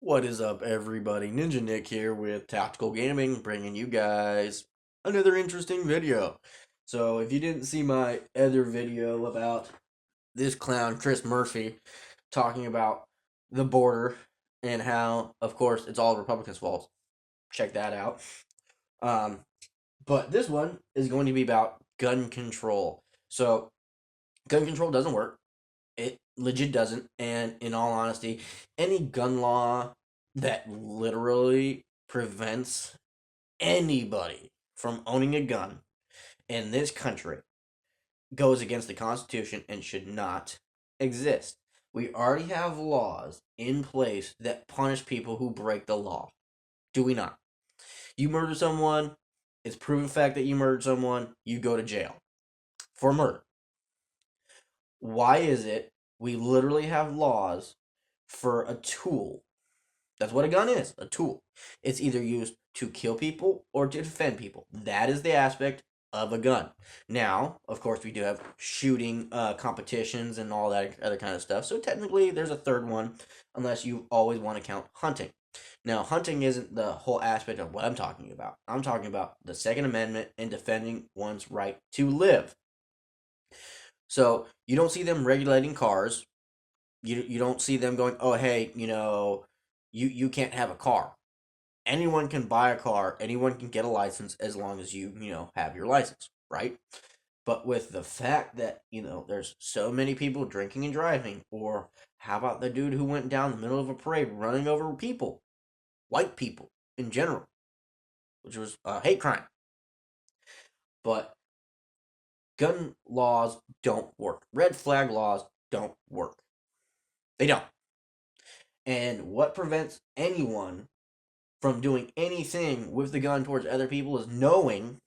What is up, everybody? Ninja Nick here with Tactical Gaming, bringing you guys another interesting video. So, if you didn't see my other video about this clown, Chris Murphy, talking about the border and how, of course, it's all Republicans' fault, check that out. Um, but this one is going to be about gun control. So, gun control doesn't work. It legit doesn't. And in all honesty, any gun law that literally prevents anybody from owning a gun in this country goes against the Constitution and should not exist. We already have laws in place that punish people who break the law. Do we not? You murder someone, it's proven fact that you murdered someone, you go to jail for murder. Why is it we literally have laws for a tool? That's what a gun is, a tool. It's either used to kill people or to defend people. That is the aspect of a gun. Now, of course, we do have shooting competitions and all that other kind of stuff. So technically, there's a third one, unless you always want to count hunting. Now, hunting isn't the whole aspect of what I'm talking about. I'm talking about the Second Amendment and defending one's right to live. So you don't see them regulating cars. You don't see them going, oh hey, you can't have a car. Anyone can buy a car. Anyone can get a license as long as you have your license, right? But with the fact that there's so many people drinking and driving, or how about the dude who went down the middle of a parade running over people, white people in general, which was a hate crime. But gun laws don't work. Red flag laws don't work. They don't. And what prevents anyone from doing anything with the gun towards other people is knowing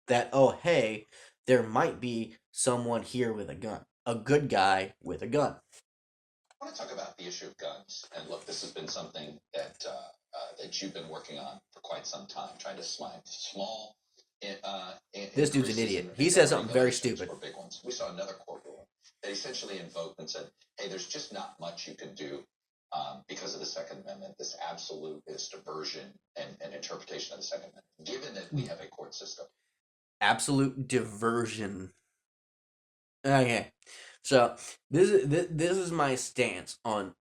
that, oh, hey, there might be someone here with a gun, a good guy with a gun. I want to talk about the issue of guns. And look, this has been something that you've been working on for quite some time, trying to small. This dude's an idiot. He says something very stupid. For big ones. We saw another court ruling that essentially invoked and said, hey, there's just not much you can do because of the Second Amendment, this absolutist diversion and interpretation of the Second Amendment, given that we have a court system. Absolute diversion. Okay, so this is my stance on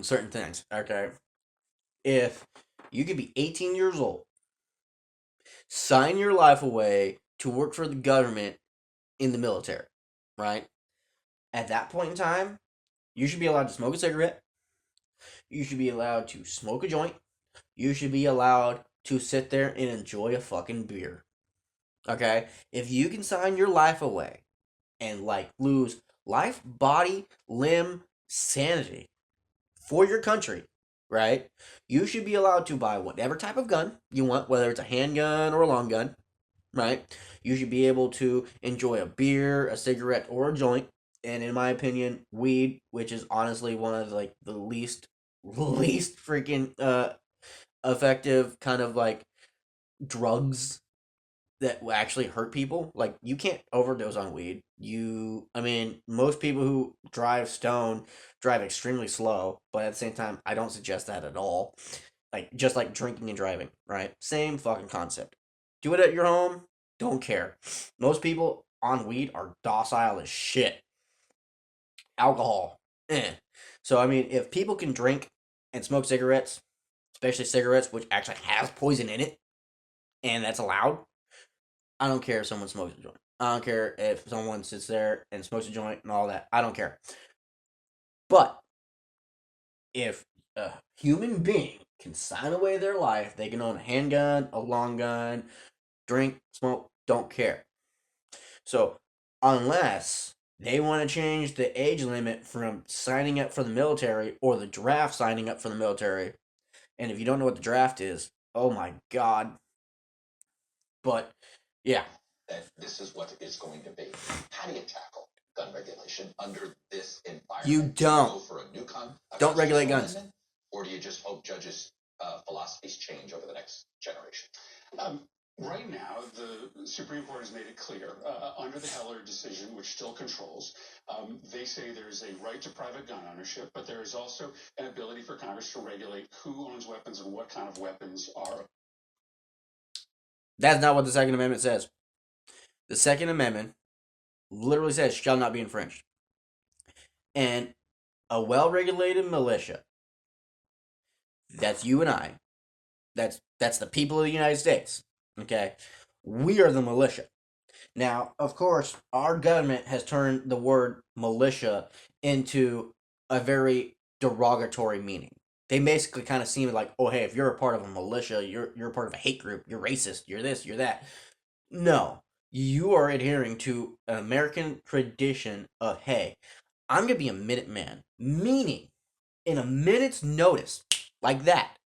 certain things. Okay, if you could be 18 years old, sign your life away to work for the government in the military, right? At that point in time, you should be allowed to smoke a cigarette. You should be allowed to smoke a joint. You should be allowed to sit there and enjoy a fucking beer. Okay? If you can sign your life away and lose life, body, limb, sanity for your country, right? You should be allowed to buy whatever type of gun you want, whether it's a handgun or a long gun, right? You should be able to enjoy a beer, a cigarette, or a joint. And in my opinion, weed, which is honestly one of the least freaking effective kind of drugs that will actually hurt people. Like, you can't overdose on weed. I mean, most people who drive stone drive extremely slow, but at the same time, I don't suggest that at all. Just like drinking and driving, right? Same fucking concept. Do it at your home, don't care. Most people on weed are docile as shit. Alcohol, eh. So, I mean, if people can drink and smoke cigarettes, especially cigarettes, which actually has poison in it, and that's allowed, I don't care if someone smokes a joint. I don't care if someone sits there and smokes a joint and all that. I don't care. But if a human being can sign away their life, they can own a handgun, a long gun, drink, smoke, don't care. So, unless they want to change the age limit from signing up for the military or the draft signing up for the military, and if you don't know what the draft is, oh my god. But yeah, that this is what it's going to be. How do you tackle gun regulation under this environment? You don't. Do you go for a new Don't regulate guns. Or do you just hope judges' philosophies change over the next generation? Right now, the Supreme Court has made it clear, under the Heller decision, which still controls, they say there's a right to private gun ownership, but there is also an ability for Congress to regulate who owns weapons and what kind of weapons are. That's not what the Second Amendment says. The Second Amendment literally says shall not be infringed. And a well-regulated militia, that's you and I, that's the people of the United States. Okay? We are the militia. Now, of course, our government has turned the word militia into a very derogatory meaning. They basically kind of seem like, oh, hey, if you're a part of a militia, you're a part of a hate group, you're racist, you're this, you're that. No, you are adhering to an American tradition of, hey, I'm gonna be a Minuteman, meaning in a minute's notice, like that,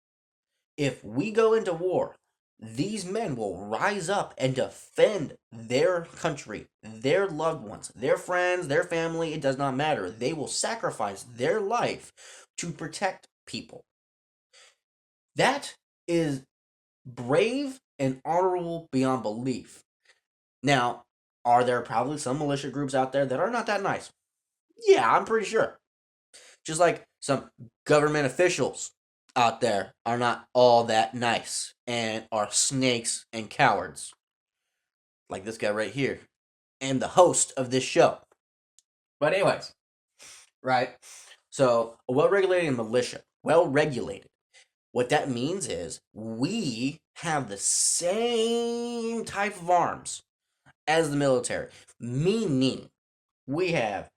if we go into war, these men will rise up and defend their country, their loved ones, their friends, their family. It does not matter. They will sacrifice their life to protect people. That is brave and honorable beyond belief. Now, are there probably some militia groups out there that are not that nice? Yeah, I'm pretty sure. Just like some government officials out there are not all that nice and are snakes and cowards. Like this guy right here. And the host of this show. But anyways, right? So a well-regulated militia, well-regulated. What that means is we have the same type of arms as the military. Meaning we have,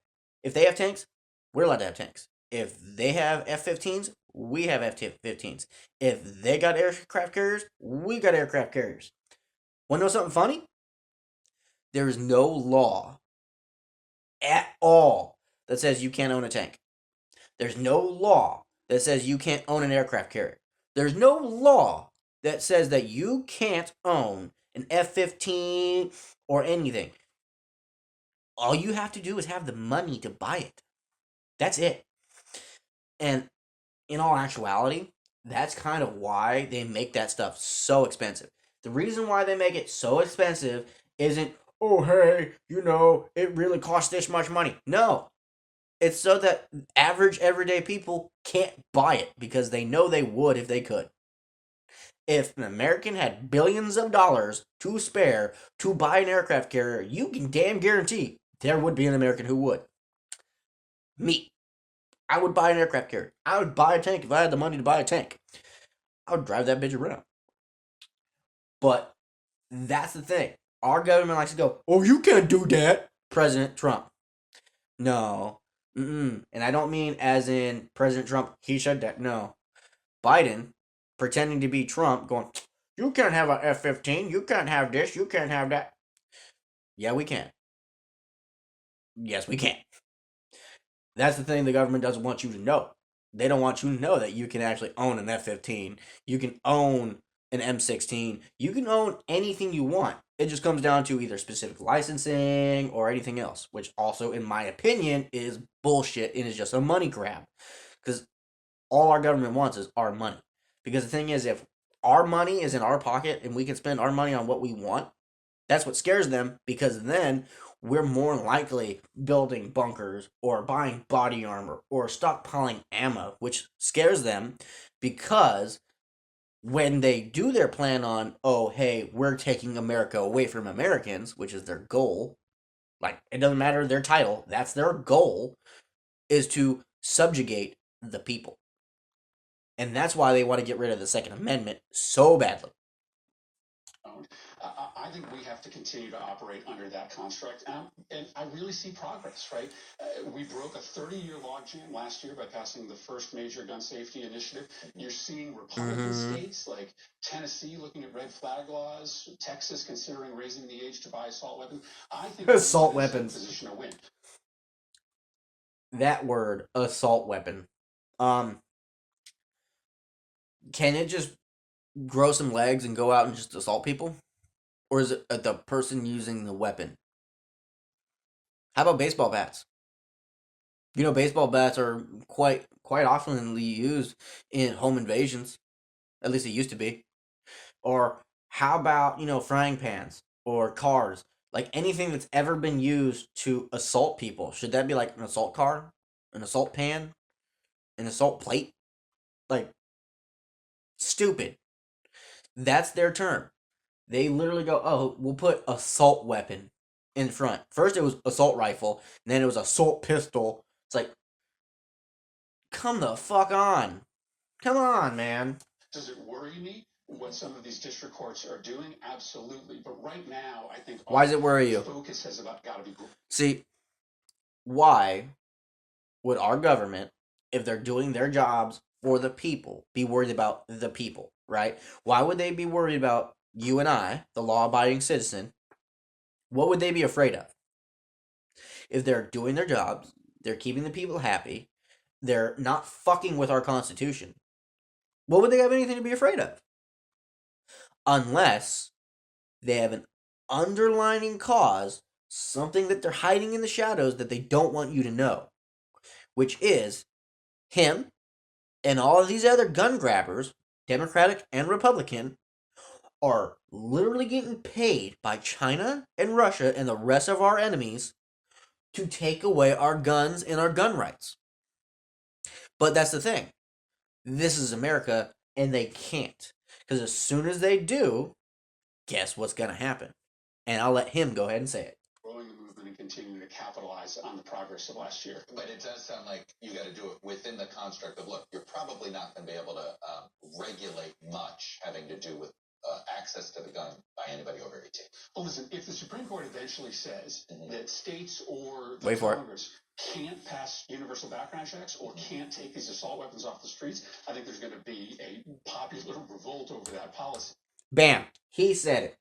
if they have tanks, we're allowed to have tanks. If they have F-15s, we have F-15s. If they got aircraft carriers, we got aircraft carriers. Want to know something funny? There is no law at all that says you can't own a tank. There's no law that says you can't own an aircraft carrier. There's no law that says that you can't own an F-15 or anything. All you have to do is have the money to buy it. That's it. And in all actuality, that's kind of why they make that stuff so expensive. The reason why they make it so expensive isn't, oh, hey, it really costs this much money. No. It's so that average everyday people can't buy it because they know they would if they could. If an American had billions of dollars to spare to buy an aircraft carrier, you can damn guarantee there would be an American who would. Me. I would buy an aircraft carrier. I would buy a tank if I had the money to buy a tank. I would drive that bitch around. But that's the thing. Our government likes to go, oh, you can't do that, President Trump. No. Mm-mm. And I don't mean as in President Trump, he said that. No. Biden, pretending to be Trump, going, you can't have an F-15. You can't have this. You can't have that. Yeah, we can. Yes, we can. That's the thing the government doesn't want you to know. They don't want you to know that you can actually own an F-15. You can own an M16. You can own anything you want. It just comes down to either specific licensing or anything else, which also, in my opinion, is bullshit and is just a money grab. Because all our government wants is our money. Because the thing is, if our money is in our pocket and we can spend our money on what we want, that's what scares them, because then we're more likely building bunkers or buying body armor or stockpiling ammo, which scares them because when they do their plan on, oh, hey, we're taking America away from Americans, which is their goal, like, it doesn't matter their title, that's their goal, is to subjugate the people. And that's why they want to get rid of the Second Amendment so badly. I think we have to continue to operate under that construct. And I really see progress, right? We broke a 30-year logjam last year by passing the first major gun safety initiative. You're seeing Republican states like Tennessee looking at red flag laws, Texas considering raising the age to buy assault weapons. I think assault weapons. In a position to win. That word, assault weapon. Can it just grow some legs and go out and just assault people? Or is it the person using the weapon? How about baseball bats? Baseball bats are quite oftenly used in home invasions. At least it used to be. Or How about, frying pans or cars? Like anything that's ever been used to assault people. Should that be like an assault car? An assault pan? An assault plate? Like, stupid. That's their term. They literally go, oh, we'll put assault weapon in front. First it was assault rifle, and then it was assault pistol. It's like, come the fuck on. Come on, man. Does it worry me what some of these district courts are doing? Absolutely. But right now, I think Why does it worry you? focus has got to be. See, why would our government, if they're doing their jobs for the people, be worried about the people, right? Why would they be worried about you and I, the law abiding citizen? What would they be afraid of? If they're doing their jobs, they're keeping the people happy, they're not fucking with our Constitution, what would they have anything to be afraid of? Unless they have an underlining cause, something that they're hiding in the shadows that they don't want you to know, which is him and all of these other gun grabbers, Democratic and Republican, are literally getting paid by China and Russia and the rest of our enemies to take away our guns and our gun rights. But that's the thing. This is America, and they can't. Because as soon as they do, guess what's going to happen? And I'll let him go ahead and say it. Growing the movement and continuing to capitalize on the progress of last year. But it does sound like you got to do it within the construct of, look, you're probably not going to be able to regulate much having to do with access to the gun by anybody over 18. Well, listen, if the Supreme Court eventually says that states or the Wait for Congress can't pass universal background checks or can't take these assault weapons off the streets, I think there's going to be a popular revolt over that policy. Bam. He said it.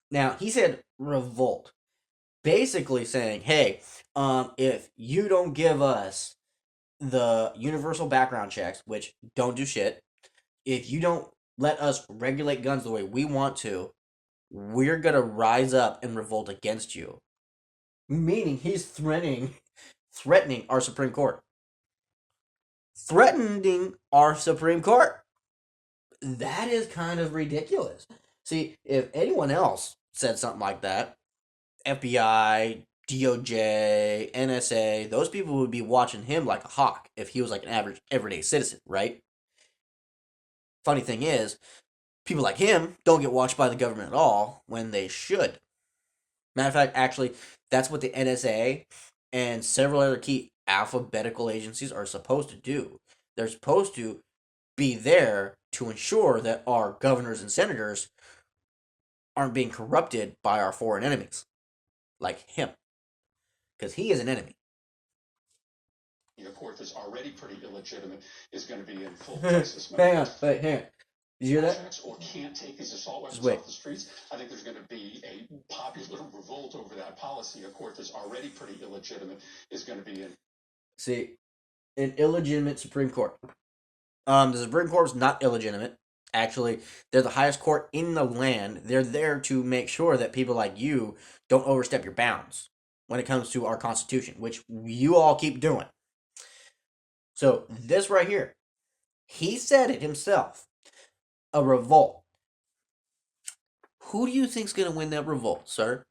Now, he said revolt. Basically saying, hey, if you don't give us the universal background checks, which don't do shit, if you don't let us regulate guns the way we want to, we're going to rise up and revolt against you. Meaning he's threatening our Supreme Court. Threatening our Supreme Court. That is kind of ridiculous. See, if anyone else said something like that, FBI, DOJ, NSA, those people would be watching him like a hawk if he was like an average everyday citizen, right? Funny thing is, people like him don't get watched by the government at all when they should. Matter of fact, actually, that's what the NSA and several other key alphabetical agencies are supposed to do. They're supposed to be there to ensure that our governors and senators aren't being corrupted by our foreign enemies, like him, because he is an enemy. The court that's already pretty illegitimate is going to be in full crisis mode. Hang on. Did you hear that? Or can't take these assault weapons off the streets. I think there's going to be a popular revolt over that policy. A court that's already pretty illegitimate is going to be in. See, an illegitimate Supreme Court. The Supreme Court is not illegitimate. Actually, they're the highest court in the land. They're there to make sure that people like you don't overstep your bounds when it comes to our Constitution, which you all keep doing. So, this right here, he said it himself. A revolt. Who do you think's going to win that revolt, sir?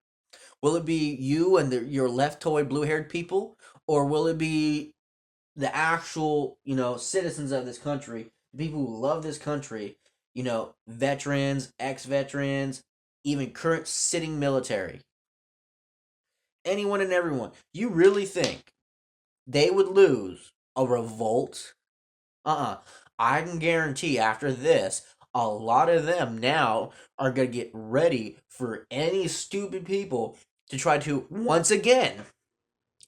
Will it be you and your left-toed, blue-haired people? Or will it be the actual, citizens of this country, people who love this country, veterans, ex-veterans, even current sitting military? Anyone and everyone. You really think they would lose a revolt? I can guarantee after this, a lot of them now are going to get ready for any stupid people to try to, once again,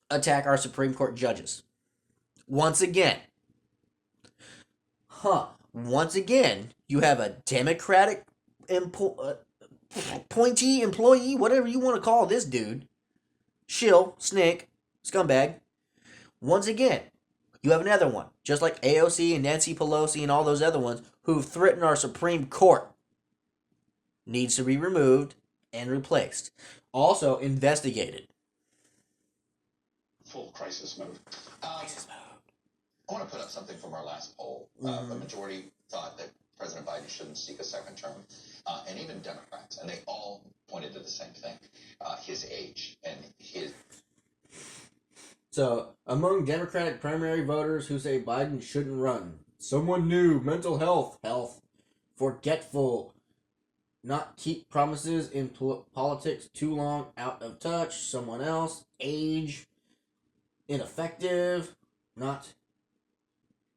attack our Supreme Court judges. Once again. Once again, you have a Democratic appointee, employee, whatever you want to call this dude. Shill, snake, scumbag. Once again, you have another one, just like AOC and Nancy Pelosi and all those other ones who've threatened our Supreme Court. Needs to be removed and replaced. Also investigated. Full crisis mode. I want to put up something from our last poll. The majority thought that President Biden shouldn't seek a second term. and even Democrats, and they all pointed to the same thing: his age and his. So, among Democratic primary voters who say Biden shouldn't run, someone new, mental health, forgetful, not keep promises in politics too long, out of touch, someone else, age, ineffective, not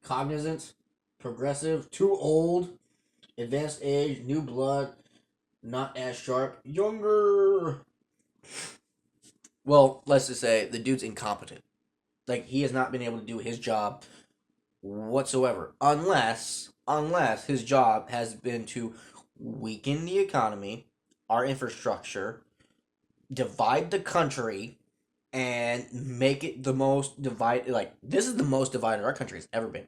cognizant, progressive, too old, advanced age, new blood, not as sharp, younger. Well, let's just say the dude's incompetent. Like, he has not been able to do his job whatsoever, unless his job has been to weaken the economy, our infrastructure, divide the country, and make it the most divided. Like, this is the most divided our country has ever been.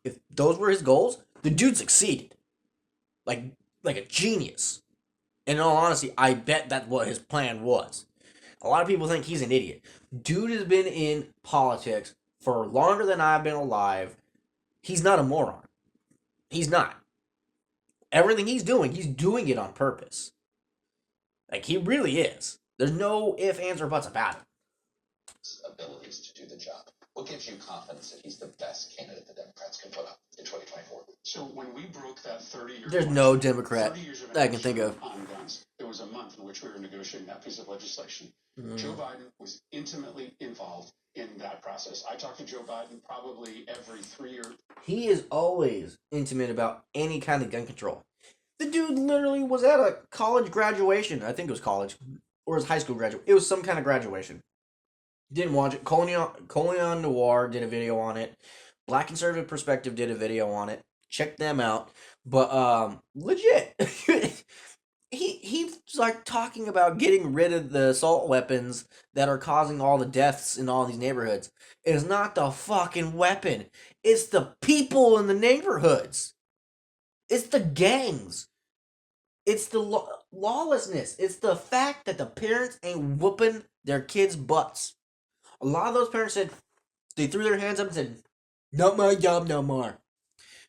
If those were his goals, the dude succeeded, like like a genius. And in all honesty, I bet that's what his plan was. A lot of people think he's an idiot. Dude has been in politics for longer than I've been alive. He's not a moron. He's not. Everything he's doing it on purpose. Like, he really is. There's no ifs, ands, or buts about it. Abilities to do the job. What gives you confidence that he's the best candidate the Democrats can put up in 2024? So when we broke that 30-year, There's no Democrat that I can think of on guns, there was a month in which we were negotiating that piece of legislation. Mm. Joe Biden was intimately involved in that process. I talk to Joe Biden probably every 3 years. He is always intimate about any kind of gun control. The dude literally was at a college graduation. I think it was college. Or his high school graduation. It was some kind of graduation. Didn't watch it. Colion Noir did a video on it. Black Conservative Perspective did a video on it. Check them out. But legit. He's like talking about getting rid of the assault weapons that are causing all the deaths in all these neighborhoods. It's not the fucking weapon. It's the people in the neighborhoods. It's the gangs. It's the lawlessness. It's the fact that the parents ain't whooping their kids' butts. A lot of those parents said, they threw their hands up and said, not my job no more.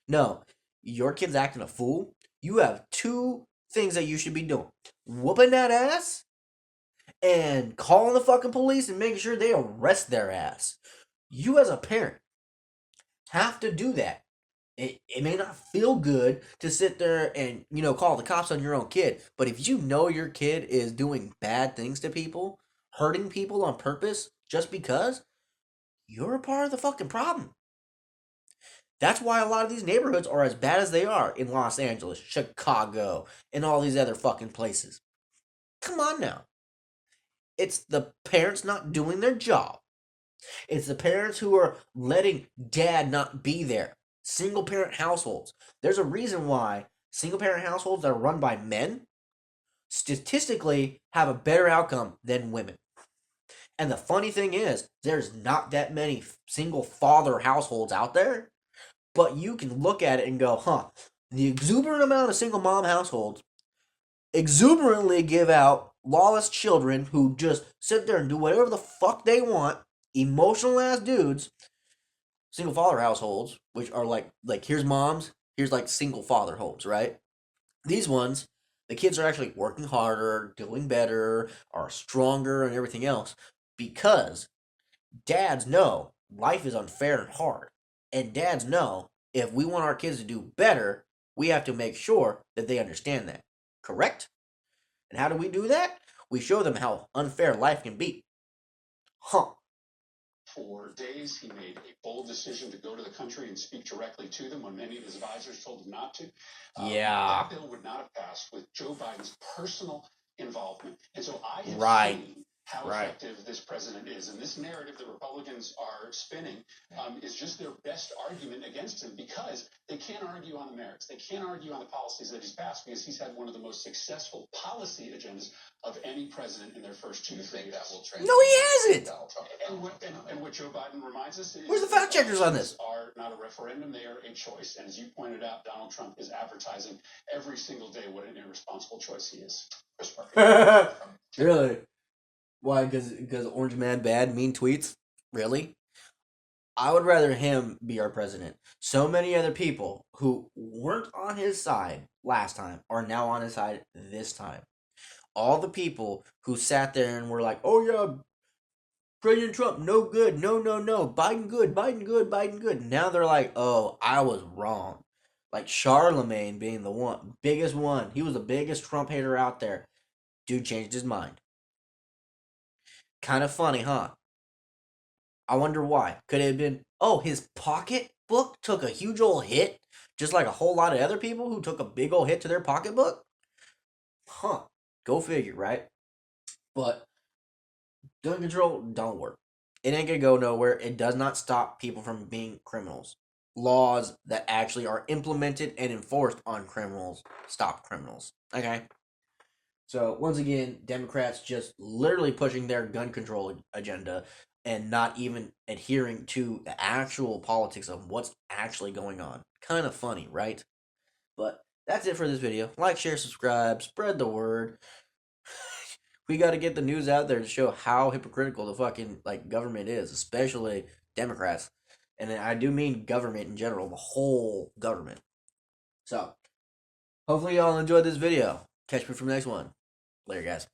No, your kid's acting a fool. You have two things that you should be doing: whooping that ass and calling the fucking police and making sure they arrest their ass. You as a parent have to do that. It may not feel good to sit there and, call the cops on your own kid, but if you know your kid is doing bad things to people, hurting people on purpose just because, you're a part of the fucking problem. That's why a lot of these neighborhoods are as bad as they are in Los Angeles, Chicago, and all these other fucking places. Come on now. It's the parents not doing their job. It's the parents who are letting dad not be there. Single parent households. There's a reason why single parent households that are run by men statistically have a better outcome than women. And the funny thing is, there's not that many single father households out there, but you can look at it and go, the exuberant amount of single mom households exuberantly give out lawless children who just sit there and do whatever the fuck they want, emotional ass dudes. Single father households, which are like here's moms, here's like single father homes, right? These ones, the kids are actually working harder, doing better, are stronger, and everything else because dads know life is unfair and hard. And dads know if we want our kids to do better, we have to make sure that they understand that. Correct? And how do we do that? We show them how unfair life can be. For days, he made a bold decision to go to the country and speak directly to them when many of his advisors told him not to. Yeah. That bill would not have passed with Joe Biden's personal involvement. And so I have seen how effective this president is. And this narrative the Republicans are spinning is just their best argument against him because they can't argue on the merits. They can't argue on the policies that he's passed because he's had one of the most successful policy agendas of any president in their first 2 to 3 years. That will No, he hasn't. And what Joe Biden reminds us is... Where's the fact checkers on this? ...are not a referendum, they are a choice. And as you pointed out, Donald Trump is advertising every single day what an irresponsible choice he is. Really? Why? Because Orange Man bad, mean tweets? Really? I would rather him be our president. So many other people who weren't on his side last time are now on his side this time. All the people who sat there and were like, "Oh yeah, President Trump, no good, no, no, no, Biden good, Biden good, Biden good." Now they're like, "Oh, I was wrong." Like Charlemagne being the biggest one. He was the biggest Trump hater out there. Dude changed his mind. Kind of funny, huh? I wonder why. Could it have been, oh, his pocketbook took a huge old hit, just like a whole lot of other people who took a big old hit to their pocketbook? Huh. Go figure, right? But gun control don't work. It ain't gonna go nowhere. It does not stop people from being criminals. Laws that actually are implemented and enforced on criminals stop criminals. Okay? So once again, Democrats just literally pushing their gun control agenda and not even adhering to the actual politics of what's actually going on. Kind of funny, right? But that's it for this video. Like, share, subscribe, spread the word. We got to get the news out there to show how hypocritical the fucking like government is, especially Democrats. And I do mean government in general, the whole government. So, hopefully y'all enjoyed this video. Catch me for the next one. Later, guys.